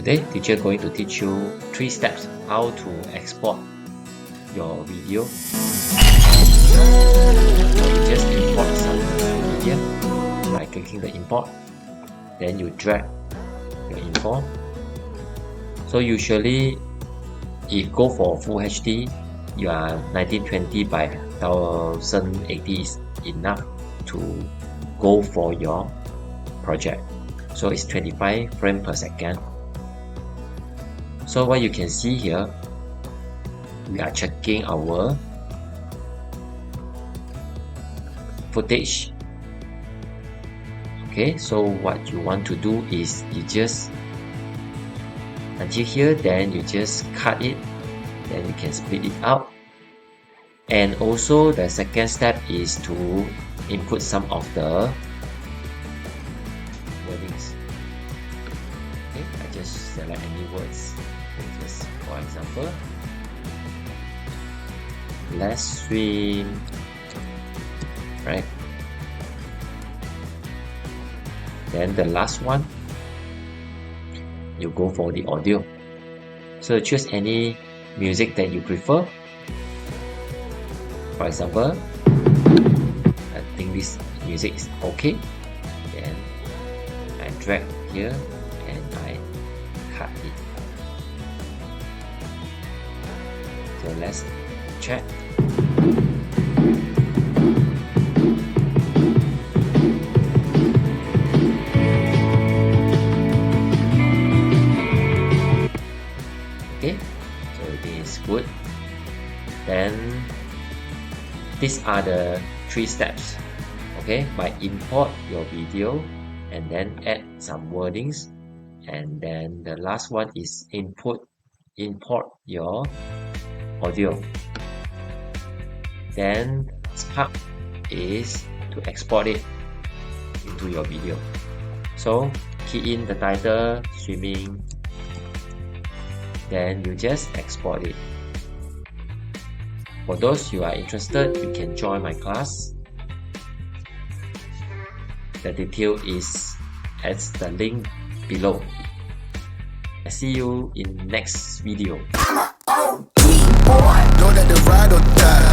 Today, teacher going to teach you 3 steps how to export your video. So you just import some media by clicking the import, then you drag your info. So usually, if go for full HD, your 1920 by 1080 is enough to go for your project. So it's 25 frames per second. So what you can see here, we are checking our footage. Okay, so what you want to do is you just until here, then you just cut it, then you can split it out. And also the second step is to input some of the wordings. Okay, I just select any words. Just for example, let's swim, right? Then the last one, you go for the audio. So choose any music that you prefer. For example, I think this music is okay. Then I drag here and I cut it. So let's check. Okay, so this is good. Then these are the 3 steps. Okay, by import your video and then add some wordings, and then the last one is import your audio. Then this part is to export it into your video. So key in the title, swimming, then you just export it. For those who are interested, you can join my class. The detail is at the link below. I see you in next video. Know that the ride or die.